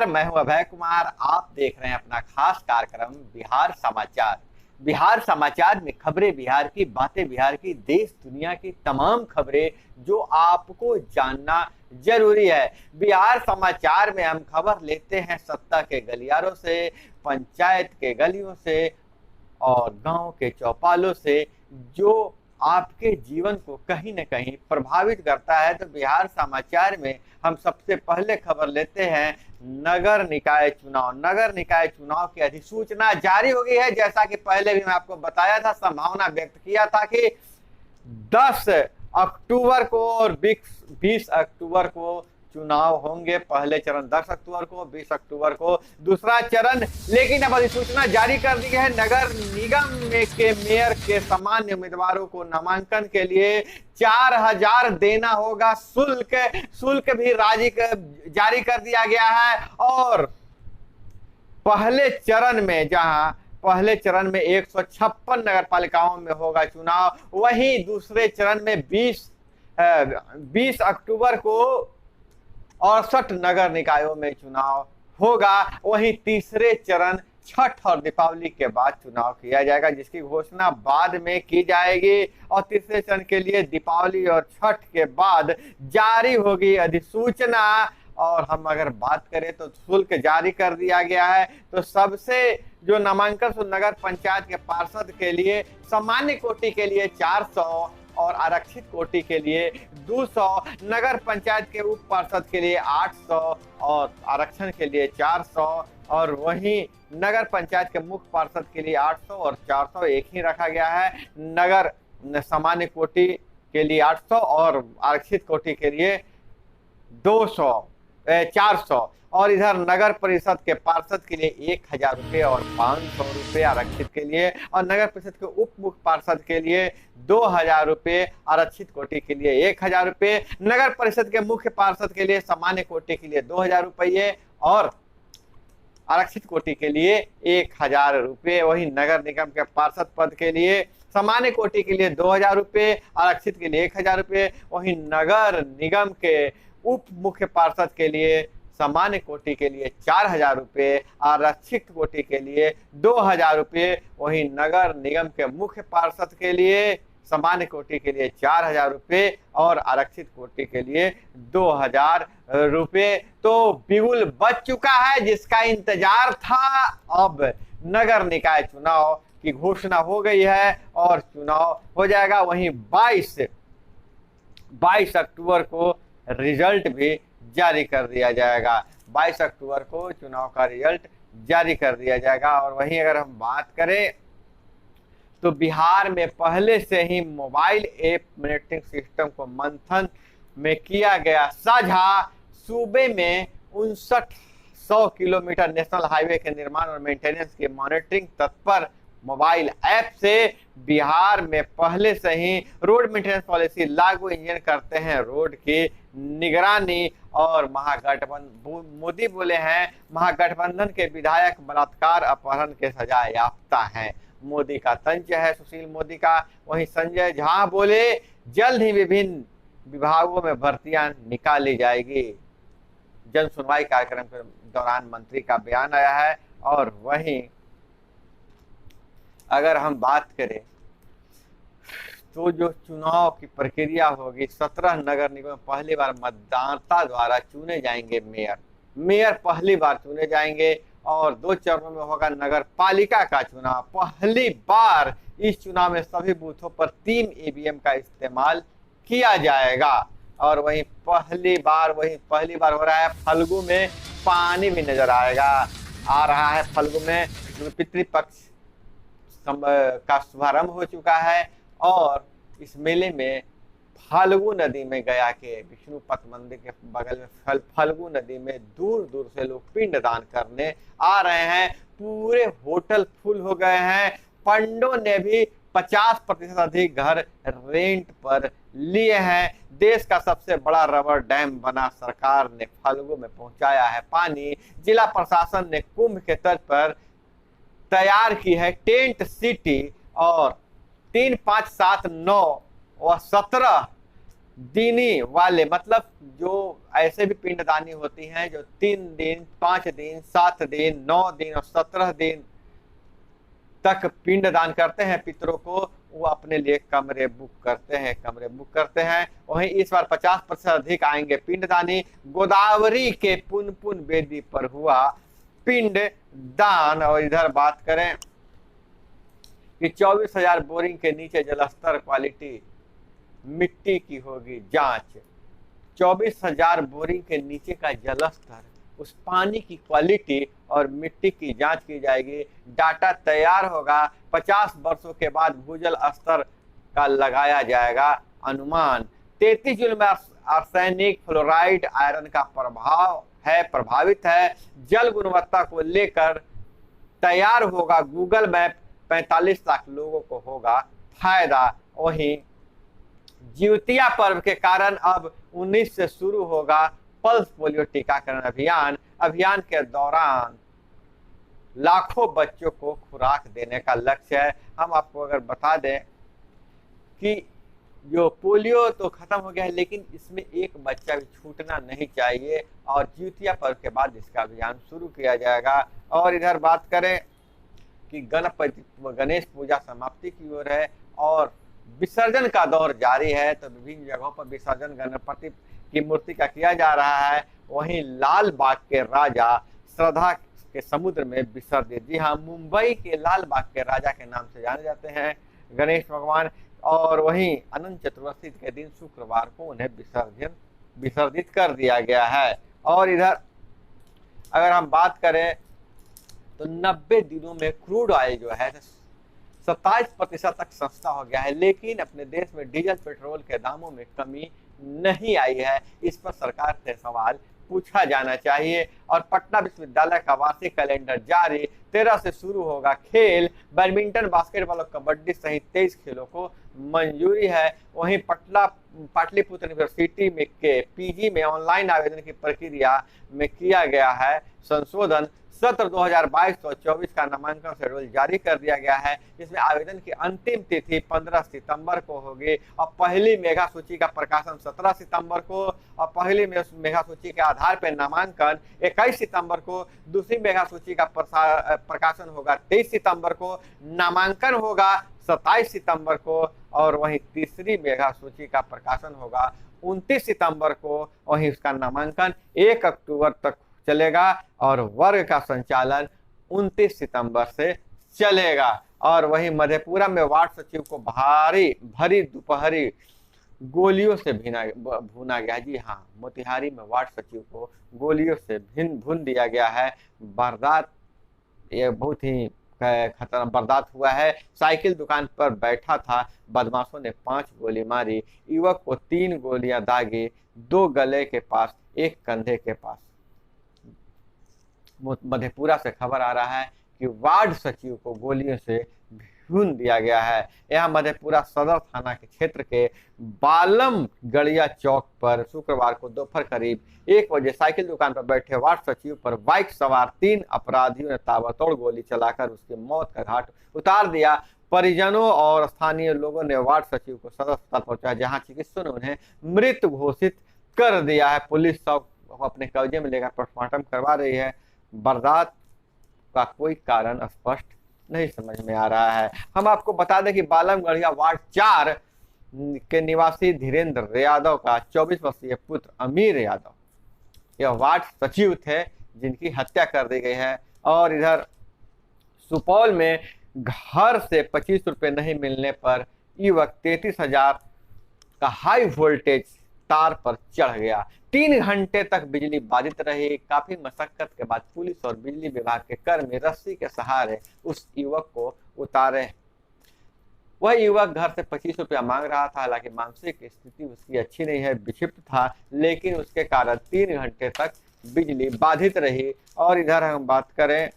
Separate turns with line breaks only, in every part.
मैं हूं अभय कुमार। आप देख रहे हैं अपना खास कार्यक्रम बिहार समाचार। बिहार समाचार में खबरें बिहार की, बातें बिहार की, देश दुनिया की तमाम खबरें जो आपको जानना जरूरी है। बिहार समाचार में हम खबर लेते हैं सत्ता के गलियारों से, पंचायत के गलियों से और गांव के चौपालों से, जो आपके जीवन को कहीं न कहीं प्रभावित करता है। तो बिहार समाचार में हम सबसे पहले खबर लेते हैं नगर निकाय चुनाव। नगर निकाय चुनाव की अधिसूचना जारी हो गई है। जैसा कि पहले भी मैं आपको बताया था, संभावना व्यक्त किया था कि 10 अक्टूबर को और 20 अक्टूबर को चुनाव होंगे। पहले चरण 10 अक्टूबर को, 20 अक्टूबर को दूसरा चरण। लेकिन अब अधिसूचना जारी कर दी है। नगर निगम में के मेयर के सामान्य उम्मीदवारों को नामांकन के लिए 4000 देना होगा शुल्क। शुल्क भी जारी कर दिया गया है। और पहले चरण में, जहां पहले चरण में 156 नगर पालिकाओं में होगा चुनाव, वहीं दूसरे चरण में 20 अक्टूबर को 68 नगर निकायों में चुनाव होगा। वहीं तीसरे चरण छठ और दीपावली के बाद चुनाव किया जाएगा, जिसकी घोषणा बाद में की जाएगी। और तीसरे चरण के लिए दीपावली और छठ के बाद जारी होगी अधिसूचना। और हम अगर बात करें तो शुल्क जारी कर दिया गया है। तो सबसे जो नामांकन शुल्क नगर पंचायत के पार्षद के लिए सामान्य कोटि के लिए 400 और आरक्षित कोटि के लिए 200, नगर पंचायत के उप पार्षद के लिए 800 और आरक्षण के लिए 400, और वहीं नगर पंचायत के मुख्य पार्षद के लिए 800 और 400 एक ही रखा गया है। नगर सामान्य कोटि के लिए 800 और आरक्षित कोटि के लिए 400, और इधर नगर परिषद के पार्षद के लिए 1000 रुपये और 500 रुपये आरक्षित के लिए, और नगर परिषद के उप मुख्य पार्षद के लिए 2000 रुपये, आरक्षित कोटि के लिए 1000 रुपये, नगर परिषद के मुख्य पार्षद के लिए सामान्य कोटि के लिए 2000 रुपये और आरक्षित कोटि के लिए 1000 रुपये। वही नगर निगम के पार्षद पद के लिए सामान्य कोटि के लिए 2000 रुपये, आरक्षित के लिए 1000 रुपये। वही नगर निगम के उप मुख्य पार्षद के लिए सामान्य कोटि के लिए 4000 रुपये, आरक्षित कोटि के लिए 2000 रुपये। वहीं नगर निगम के मुख्य पार्षद के लिए सामान्य कोटि के लिए 4000 रुपये और आरक्षित कोटि के लिए 2000 रुपये। तो बिगुल बच चुका है जिसका इंतजार था। अब नगर निकाय चुनाव की घोषणा हो गई है और चुनाव हो जाएगा। वहीं 22 अक्टूबर को रिजल्ट भी जारी कर दिया जाएगा। 22 अक्टूबर को चुनाव का रिजल्ट जारी कर दिया जाएगा। और वहीं अगर हम बात करें तो बिहार में पहले से ही मोबाइल ऐप मॉनिटरिंग सिस्टम को मंथन में किया गया साझा। सूबे में 5900 किलोमीटर नेशनल हाईवे के निर्माण और मेंटेनेंस की मॉनिटरिंग तत्पर मोबाइल ऐप से बिहार में पहले से ही रोड मेंटेनेंस पॉलिसी लागू इंजन करते हैं रोड की निगरानी। और महागठबंधन मोदी बोले हैं महागठबंधन के विधायक बलात्कार अपहरण के सजा याफ्ता हैं। मोदी का तंज है सुशील मोदी का। वहीं संजय झा बोले जल्द ही विभिन्न विभागों में भर्तियां निकाली जाएगी। जन सुनवाई कार्यक्रम के दौरान मंत्री का बयान आया है। और वहीं अगर हम बात करें तो जो चुनाव की प्रक्रिया होगी, 17 नगर निगम पहली बार मतदाता द्वारा चुने जाएंगे मेयर। मेयर पहली बार चुने जाएंगे और 2 चरणों में होगा नगर पालिका का चुनाव। पहली बार इस चुनाव में सभी बूथों पर 3 ईवीएम का इस्तेमाल किया जाएगा। और वहीं पहली बार हो रहा है फल्गु में पानी भी नजर आ रहा है। फल्गु में पितृपक्ष का शुभारंभ हो चुका है। और इस मेले में फाल्गु नदी में गया के विष्णुपद मंदिर के बगल में फाल्गु नदी में दूर दूर से लोग पिंडदान करने आ रहे हैं। पूरे होटल फुल हो गए हैं। पंडों ने भी 50% अधिक घर रेंट पर लिए हैं। देश का सबसे बड़ा रबर डैम बना सरकार ने फाल्गु में पहुंचाया है पानी। जिला प्रशासन ने कुंभ के तट पर तैयार की है टेंट सिटी। और 3, 5, 7, 9 और 17 दीनी वाले, मतलब जो ऐसे भी पिंडदानी होती हैं जो 3 दिन, 5 दिन, 7 दिन, 9 दिन और 17 दिन तक पिंडदान करते हैं पितरों को, वो अपने लिए कमरे बुक करते हैं। वहीं इस बार 50% अधिक आएंगे पिंडदानी। गोदावरी के पुनपुन वेदी पर हुआ पिंड दान। और इधर बात करें कि 24,000 बोरिंग के नीचे जलस्तर क्वालिटी मिट्टी की होगी जांच। 24,000 बोरिंग के नीचे का जलस्तर, उस पानी की क्वालिटी और मिट्टी की जांच की जाएगी। डाटा तैयार होगा, 50 वर्षों के बाद भूजल स्तर का लगाया जाएगा अनुमान। 33 जिलों में आर्सेनिक, फ्लोराइड, आयरन का प्रभावित है। जल गुणवत्ता को लेकर तैयार होगा गूगल मैप, 45 लाख लोगों को होगा फायदा। वहीं जिउतिया पर्व के कारण अब 19 से शुरू होगा पल्स पोलियो टीकाकरण अभियान के दौरान लाखों बच्चों को खुराक देने का लक्ष्य है। हम आपको अगर बता दें कि जो पोलियो तो खत्म हो गया है, लेकिन इसमें एक बच्चा भी छूटना नहीं चाहिए और जिउतिया पर्व के बाद इसका अभियान शुरू किया जाएगा। और इधर बात करें कि गणेश पूजा समाप्ति की ओर है और विसर्जन का दौर जारी है, तो विभिन्न जगहों पर विसर्जन गणपति की मूर्ति का किया जा रहा है। वहीं लाल बाग के राजा श्रद्धा के समुद्र में विसर्जित। जी हाँ, मुंबई के लाल बाग के राजा के नाम से जाने जाते हैं गणेश भगवान। और वहीं अनंत चतुर्दशी के दिन शुक्रवार को उन्हें विसर्जित कर दिया गया है। और इधर अगर हम बात करें तो 90 दिनों में क्रूड ऑयल जो है 27% तक सस्ता हो गया है, लेकिन अपने देश में डीजल पेट्रोल के दामों में कमी नहीं आई है। इस पर सरकार से सवाल पूछा जाना चाहिए। और पटना विश्वविद्यालय का वार्षिक कैलेंडर जारी, 13 से शुरू होगा खेल। बैडमिंटन, बास्केटबॉल और कबड्डी सहित 23 खेलों को मंजूरी है। वहीं पाटलिपुत्र यूनिवर्सिटी में के पीजी में ऑनलाइन आवेदन की प्रक्रिया में किया गया है संशोधन। सत्र 2022-24 का नामांकन शेड्यूल जारी कर दिया गया है, जिसमें आवेदन की अंतिम तिथि 15 सितंबर को होगी और पहली मेगा सूची का प्रकाशन 17 सितंबर को और पहली मेगा सूची के आधार पर नामांकन 21 सितंबर को। दूसरी मेगा सूची का प्रकाशन होगा 23 सितंबर को, नामांकन होगा 27 सितंबर को और वहीं तीसरी मेगा सूची का प्रकाशन होगा 29 सितंबर को। वहीं उसका नामांकन 1 अक्टूबर तक चलेगा और वर्ग का संचालन 29 सितंबर से चलेगा। और वहीं मधेपुरा में वार्ड सचिव को भरी दोपहरी गोलियों से भूना गया। जी हाँ, मोतिहारी में वार्ड सचिव को गोलियों से भून दिया गया है। वारदात ये बहुत ही खतरनाक वारदात हुआ है। साइकिल दुकान पर बैठा था, बदमाशों ने 5 गोली मारी। युवक को 3 गोलियां दागी, 2 गले के पास, 1 कंधे के पास। मधेपुरा से खबर आ रहा है कि वार्ड सचिव को गोलियों से भून दिया गया है। यह मधेपुरा सदर थाना के क्षेत्र के बालम गड़िया चौक पर शुक्रवार को दोपहर करीब 1 बजे साइकिल दुकान पर बैठे वार्ड सचिव पर बाइक सवार 3 अपराधियों ने ताबड़तोड़ गोली चलाकर उसकी मौत का घाट उतार दिया। परिजनों और स्थानीय लोगों ने वार्ड सचिव को सदर अस्पताल पहुंचाया, जहां चिकित्सकों ने उन्हें मृत घोषित कर दिया है। पुलिस शव को अपने कब्जे में लेकर पोस्टमार्टम करवा रही है। वारदात का कोई कारण स्पष्ट नहीं समझ में आ रहा है। हम आपको बता दें कि बालम गढ़िया वार्ड 4 के निवासी धीरेन्द्र यादव का 24 वर्षीय पुत्र अमीर यादव यह वार्ड सचिव थे, जिनकी हत्या कर दी गई है। और इधर सुपौल में घर से 25 रुपए नहीं मिलने पर युवक 33,000 का हाई वोल्टेज तार पर चढ़ गया। 3 घंटे तक बिजली बाधित रही। काफी मशक्कत के बाद पुलिस और बिजली विभाग के कर्मी रस्सी के सहारे उस युवक को उतारे। वह युवक घर से 25 रुपया मांग रहा था। हालांकि मानसिक स्थिति उसकी अच्छी नहीं है, विक्षिप्त था, लेकिन उसके कारण 3 घंटे तक बिजली बाधित रही। और इधर हम बात करें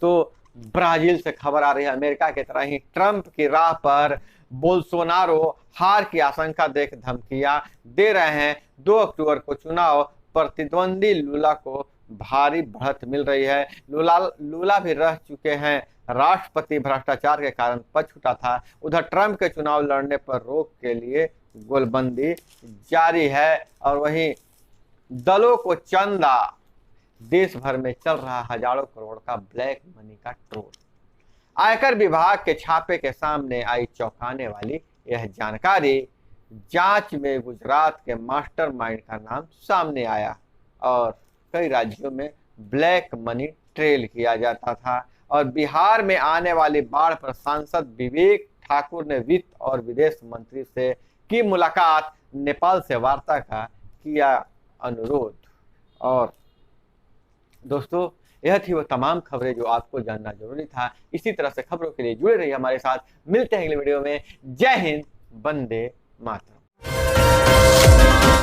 तो ब्राजील से खबर आ रही है। अमेरिका की तरह ही ट्रंप की राह पर बोल्सोनारो हार की आशंका देख धमकियां दे रहे हैं। 2 अक्टूबर को चुनाव प्रतिद्वंदी लूला को भारी बढ़त मिल रही है। लूला भी रह चुके हैं राष्ट्रपति भ्रष्टाचार के कारण पद छूटा था। उधर ट्रंप के चुनाव लड़ने पर रोक के लिए गोलबंदी जारी है। और वहीं दलों को चंदा, देश भर में चल रहा हजारों करोड़ का ब्लैक मनी का ट्रोल। आयकर विभाग के छापे के सामने आई चौंकाने वाली यह जानकारी। जांच में गुजरात के मास्टरमाइंड का नाम सामने आया और कई राज्यों में ब्लैक मनी ट्रेल किया जाता था। और बिहार में आने वाली बाढ़ पर सांसद विवेक ठाकुर ने वित्त और विदेश मंत्री से की मुलाकात, नेपाल से वार्ता का किया अनुरोध। और दोस्तों, यह थी वो तमाम खबरें जो आपको जानना जरूरी था। इसी तरह से खबरों के लिए जुड़े रहिए हमारे साथ। मिलते हैं अगले वीडियो में। जय हिंद, वंदे मातरम।